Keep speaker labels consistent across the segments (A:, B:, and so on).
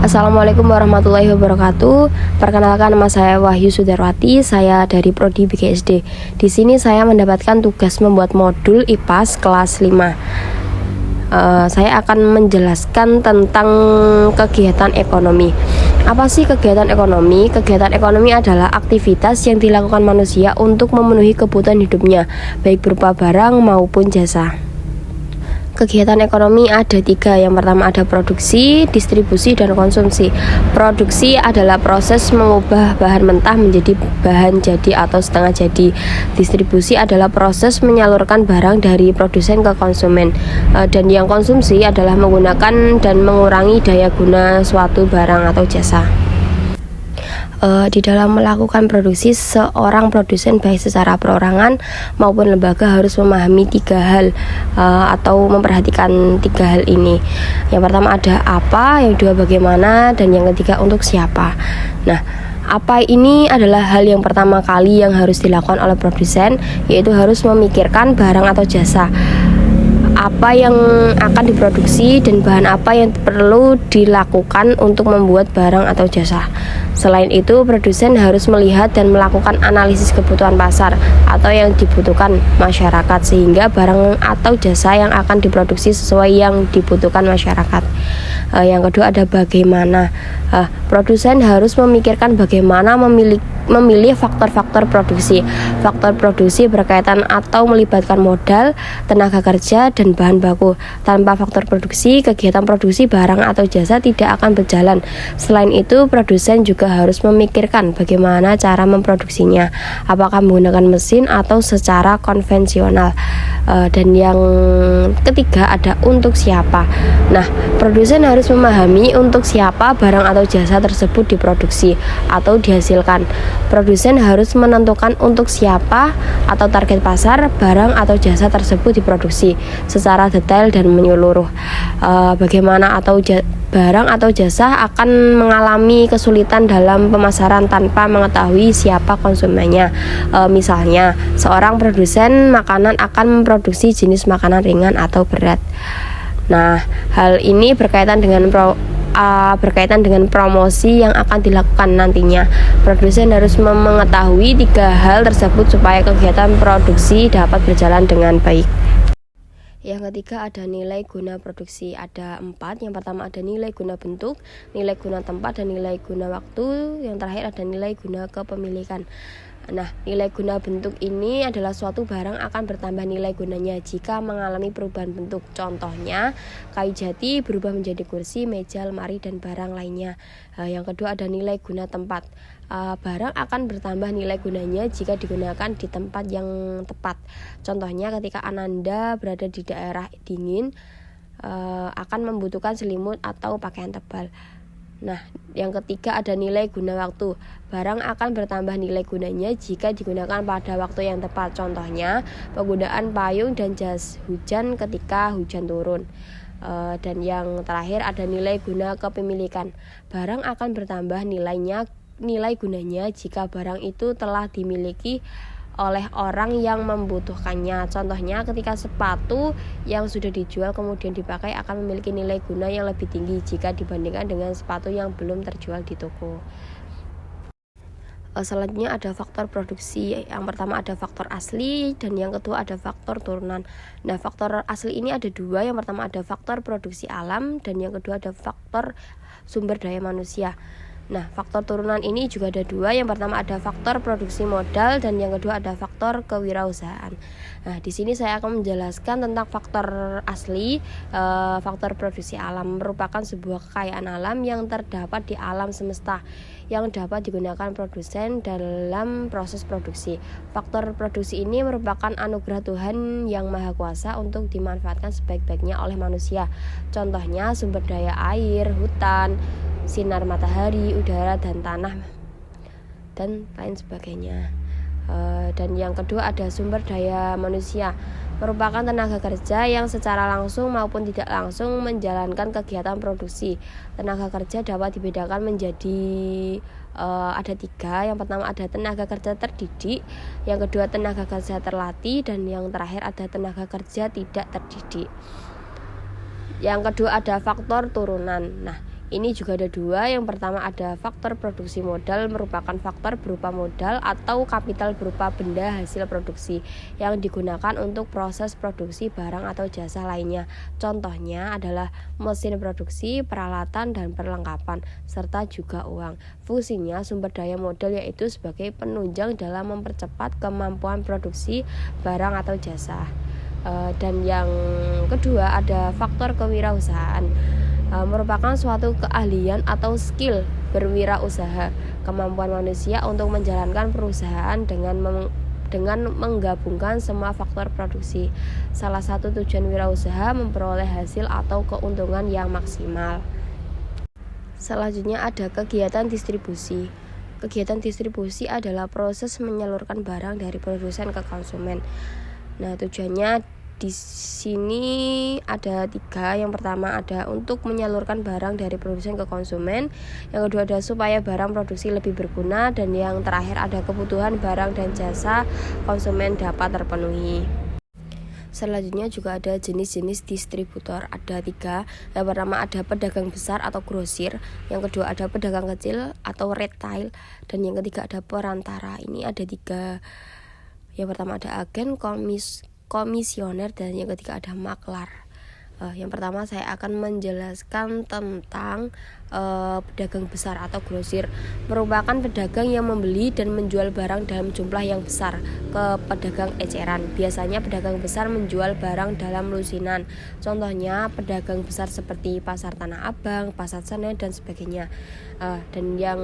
A: Assalamualaikum warahmatullahi wabarakatuh. Perkenalkan, nama saya Wahyu Sudarwati. Saya dari Prodi BGSD. Di sini saya mendapatkan tugas membuat modul IPAS kelas 5. Saya akan menjelaskan tentang kegiatan ekonomi. Apa sih kegiatan ekonomi? Kegiatan ekonomi adalah aktivitas yang dilakukan manusia untuk memenuhi kebutuhan hidupnya, baik berupa barang maupun jasa. Kegiatan ekonomi ada 3. Yang pertama ada produksi, distribusi, dan konsumsi. Produksi adalah proses mengubah bahan mentah menjadi bahan jadi atau setengah jadi. Distribusi adalah proses menyalurkan barang dari produsen ke konsumen. Dan yang konsumsi adalah menggunakan dan mengurangi daya guna suatu barang atau jasa. Di dalam melakukan produksi, seorang produsen baik secara perorangan maupun lembaga harus memahami 3 hal atau memperhatikan 3 hal ini. Yang pertama ada apa, yang kedua bagaimana, dan yang ketiga untuk siapa. Nah, apa ini adalah hal yang pertama kali yang harus dilakukan oleh produsen, yaitu harus memikirkan barang atau jasa, apa yang akan diproduksi dan bahan apa yang perlu dilakukan untuk membuat barang atau jasa. Selain itu, produsen harus melihat dan melakukan analisis kebutuhan pasar atau yang dibutuhkan masyarakat, sehingga barang atau jasa yang akan diproduksi sesuai yang dibutuhkan masyarakat. Yang kedua ada bagaimana. Produsen harus memikirkan bagaimana memilih faktor-faktor produksi. Faktor produksi berkaitan atau melibatkan modal, tenaga kerja, dan bahan baku. Tanpa faktor produksi, kegiatan produksi barang atau jasa tidak akan berjalan. Selain itu, produsen juga harus memikirkan bagaimana cara memproduksinya, apakah menggunakan mesin atau secara konvensional. Dan yang ketiga ada untuk siapa. Nah, produsen harus memahami untuk siapa barang atau jasa tersebut diproduksi atau dihasilkan. Produsen harus menentukan untuk siapa atau target pasar barang atau jasa tersebut diproduksi secara detail dan menyeluruh. Bagaimana barang atau jasa akan mengalami kesulitan dalam pemasaran tanpa mengetahui siapa konsumennya. Misalnya, seorang produsen makanan akan memproduksi jenis makanan ringan atau berat. Nah, hal ini berkaitan dengan promosi yang akan dilakukan nantinya. Produsen harus mengetahui 3 hal tersebut supaya kegiatan produksi dapat berjalan dengan baik. Yang ketiga ada nilai guna produksi. Ada 4. Yang pertama ada nilai guna bentuk, nilai guna tempat, dan nilai guna waktu. Yang terakhir ada nilai guna kepemilikan. Nah, nilai guna bentuk ini adalah suatu barang akan bertambah nilai gunanya jika mengalami perubahan bentuk. Contohnya, kayu jati berubah menjadi kursi, meja, lemari, dan barang lainnya. Yang kedua ada nilai guna tempat. Barang akan bertambah nilai gunanya jika digunakan di tempat yang tepat. Contohnya, ketika Ananda berada di daerah dingin, akan membutuhkan selimut atau pakaian tebal. Nah, yang ketiga ada nilai guna waktu. Barang akan bertambah nilai gunanya jika digunakan pada waktu yang tepat. Contohnya, penggunaan payung dan jas hujan ketika hujan turun. Dan yang terakhir ada nilai guna kepemilikan. Barang akan bertambah nilai gunanya jika barang itu telah dimiliki oleh orang yang membutuhkannya. Contohnya, ketika sepatu yang sudah dijual kemudian dipakai akan memiliki nilai guna yang lebih tinggi jika dibandingkan dengan sepatu yang belum terjual di toko. Selanjutnya ada faktor produksi. Yang pertama ada faktor asli dan yang kedua ada faktor turunan. Nah, faktor asli ini ada 2. Yang pertama ada faktor produksi alam dan yang kedua ada faktor sumber daya manusia. Nah, faktor turunan ini juga ada 2. Yang pertama ada faktor produksi modal dan yang kedua ada faktor kewirausahaan. Nah, di sini saya akan menjelaskan tentang faktor asli. Faktor produksi alam merupakan sebuah kekayaan alam yang terdapat di alam semesta yang dapat digunakan produsen dalam proses produksi. Faktor produksi ini merupakan anugerah Tuhan yang Maha Kuasa untuk dimanfaatkan sebaik-baiknya oleh manusia. Contohnya sumber daya air, hutan, sinar matahari, udara, dan tanah, dan lain sebagainya. Dan yang kedua ada sumber daya manusia, merupakan tenaga kerja yang secara langsung maupun tidak langsung menjalankan kegiatan produksi. Tenaga kerja dapat dibedakan menjadi ada 3. Yang pertama ada tenaga kerja terdidik, yang kedua tenaga kerja terlatih, dan yang terakhir ada tenaga kerja tidak terdidik. Yang kedua ada faktor turunan. Nah, Ini juga ada dua. Yang pertama ada faktor produksi modal, merupakan faktor berupa modal atau kapital berupa benda hasil produksi yang digunakan untuk proses produksi barang atau jasa lainnya. Contohnya adalah mesin produksi, peralatan dan perlengkapan, serta juga uang. Fungsinya sumber daya modal yaitu sebagai penunjang dalam mempercepat kemampuan produksi barang atau jasa. Dan yang kedua ada faktor kewirausahaan. Merupakan suatu keahlian atau skill berwirausaha, kemampuan manusia untuk menjalankan perusahaan dengan menggabungkan semua faktor produksi. Salah satu tujuan wirausaha memperoleh hasil atau keuntungan yang maksimal. Selanjutnya ada kegiatan distribusi. Kegiatan distribusi adalah proses menyalurkan barang dari produsen ke konsumen. Nah, tujuannya di sini ada 3. Yang pertama ada untuk menyalurkan barang dari produsen ke konsumen. Yang kedua ada supaya barang produksi lebih berguna. Dan yang terakhir ada kebutuhan barang dan jasa konsumen dapat terpenuhi. Selanjutnya juga ada jenis-jenis distributor, ada 3. Yang pertama ada pedagang besar atau grosir. Yang kedua ada pedagang kecil atau retail. Dan yang ketiga ada perantara. Ini ada 3. Yang pertama ada agen, komisioner, dan yang ketiga ada maklar. Yang pertama saya akan menjelaskan tentang pedagang besar atau grosir. Merupakan pedagang yang membeli dan menjual barang dalam jumlah yang besar ke pedagang eceran. Biasanya pedagang besar menjual barang dalam lusinan. Contohnya pedagang besar seperti pasar Tanah Abang, pasar Senen dan sebagainya. Dan yang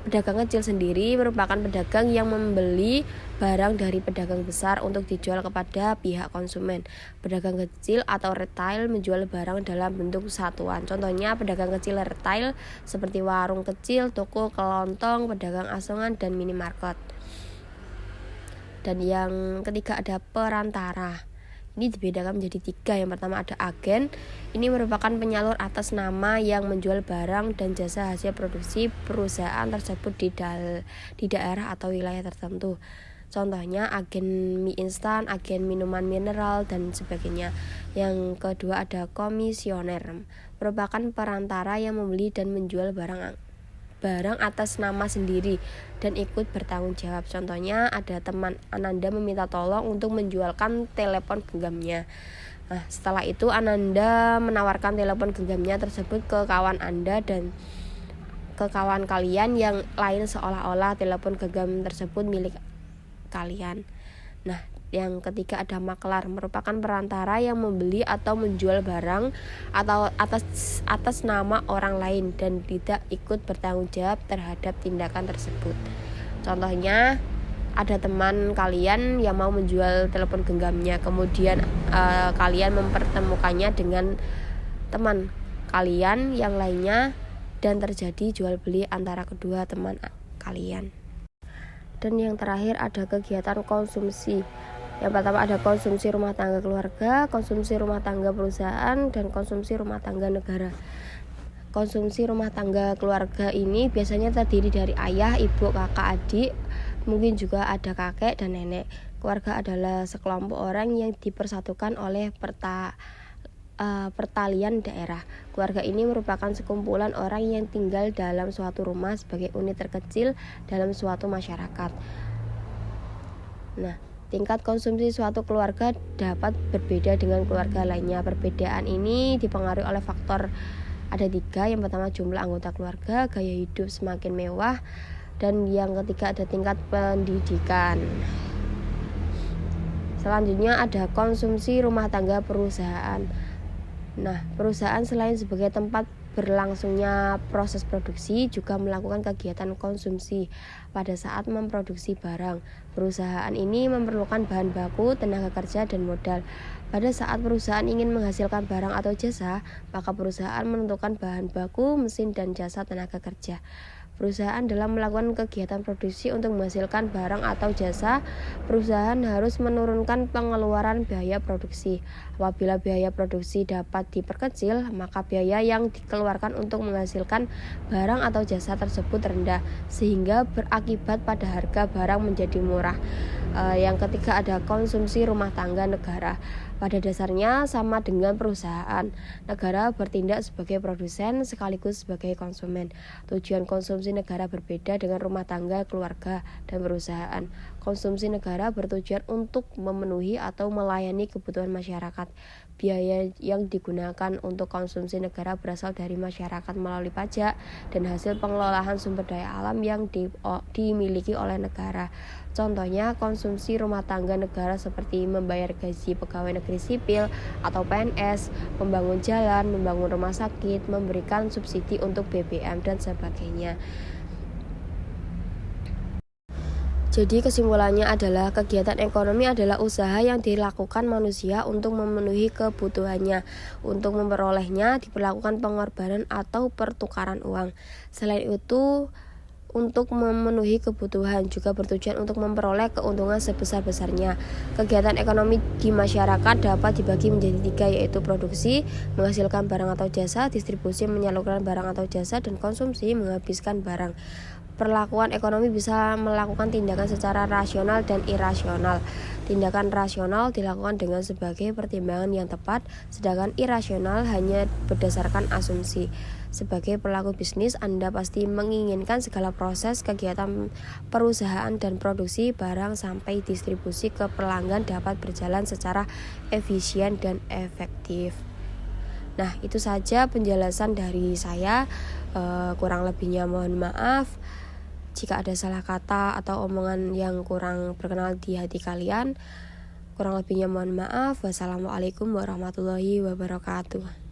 A: pedagang kecil sendiri merupakan pedagang yang membeli barang dari pedagang besar untuk dijual kepada pihak konsumen. Pedagang kecil atau retail menjual barang dalam bentuk satuan. Contohnya pedagang kecil retail seperti warung kecil, toko kelontong, pedagang asongan, dan minimarket. Dan yang ketiga ada perantara. Ini dibedakan menjadi 3. Yang pertama ada agen. Ini merupakan penyalur atas nama yang menjual barang dan jasa hasil produksi perusahaan tersebut di daerah atau wilayah tertentu. Contohnya agen mie instan, agen minuman mineral, dan sebagainya. Yang kedua ada komisioner. Merupakan perantara yang membeli dan menjual barang atas nama sendiri dan ikut bertanggung jawab. Contohnya ada teman Ananda meminta tolong untuk menjualkan telepon genggamnya. Nah, setelah itu Ananda menawarkan telepon genggamnya tersebut ke kawan Anda dan ke kawan kalian yang lain seolah-olah telepon genggam tersebut milik kalian. Nah, yang ketiga ada maklar, merupakan perantara yang membeli atau menjual barang atau atas nama orang lain dan tidak ikut bertanggung jawab terhadap tindakan tersebut. Contohnya ada teman kalian yang mau menjual telepon genggamnya, kemudian kalian mempertemukannya dengan teman kalian yang lainnya dan terjadi jual beli antara kedua teman kalian. Dan yang terakhir ada kegiatan konsumsi. Yang pertama ada konsumsi rumah tangga keluarga, konsumsi rumah tangga perusahaan, dan konsumsi rumah tangga negara. Konsumsi rumah tangga keluarga ini biasanya terdiri dari ayah, ibu, kakak, adik, mungkin juga ada kakek dan nenek. Keluarga adalah sekelompok orang yang dipersatukan oleh pertalian daerah. Keluarga ini merupakan sekumpulan orang yang tinggal dalam suatu rumah sebagai unit terkecil dalam suatu masyarakat. Nah, tingkat konsumsi suatu keluarga dapat berbeda dengan keluarga lainnya. Perbedaan ini dipengaruhi oleh faktor ada 3. Yang pertama jumlah anggota keluarga, gaya hidup semakin mewah, dan yang ketiga ada tingkat pendidikan. Selanjutnya ada konsumsi rumah tangga perusahaan. Nah, perusahaan selain sebagai tempat berlangsungnya proses produksi juga melakukan kegiatan konsumsi pada saat memproduksi barang. Perusahaan ini memerlukan bahan baku, tenaga kerja, dan modal. Pada saat perusahaan ingin menghasilkan barang atau jasa, maka perusahaan menentukan bahan baku, mesin, dan jasa tenaga kerja. Perusahaan dalam melakukan kegiatan produksi untuk menghasilkan barang atau jasa, perusahaan harus menurunkan pengeluaran biaya produksi. Apabila biaya produksi dapat diperkecil, maka biaya yang dikeluarkan untuk menghasilkan barang atau jasa tersebut rendah, sehingga berakibat pada harga barang menjadi murah. Yang ketiga ada konsumsi rumah tangga negara. Pada dasarnya sama dengan perusahaan. Negara bertindak sebagai produsen sekaligus sebagai konsumen. Tujuan konsumsi negara berbeda dengan rumah tangga, keluarga, dan perusahaan. Konsumsi negara bertujuan untuk memenuhi atau melayani kebutuhan masyarakat. Biaya yang digunakan untuk konsumsi negara berasal dari masyarakat melalui pajak dan hasil pengelolaan sumber daya alam yang dimiliki oleh negara. Contohnya konsumsi rumah tangga negara seperti membayar gaji pegawai negeri sipil atau PNS, membangun jalan, membangun rumah sakit, memberikan subsidi untuk BBM dan sebagainya. Jadi kesimpulannya adalah kegiatan ekonomi adalah usaha yang dilakukan manusia untuk memenuhi kebutuhannya. Untuk memperolehnya diperlakukan pengorbanan atau pertukaran uang. Selain itu, untuk memenuhi kebutuhan juga bertujuan untuk memperoleh keuntungan sebesar-besarnya. Kegiatan ekonomi di masyarakat dapat dibagi menjadi 3, yaitu produksi, menghasilkan barang atau jasa, distribusi, menyalurkan barang atau jasa, dan konsumsi, menghabiskan barang. Perlakuan ekonomi bisa melakukan tindakan secara rasional dan irasional. Tindakan rasional dilakukan dengan sebagai pertimbangan yang tepat, sedangkan irasional hanya berdasarkan asumsi. Sebagai pelaku bisnis, Anda pasti menginginkan segala proses kegiatan perusahaan dan produksi barang sampai distribusi ke pelanggan dapat berjalan secara efisien dan efektif. Nah, itu saja penjelasan dari saya. Kurang lebihnya mohon maaf. Jika ada salah kata atau omongan yang kurang berkenan di hati kalian, kurang lebihnya mohon maaf. Wassalamualaikum warahmatullahi wabarakatuh.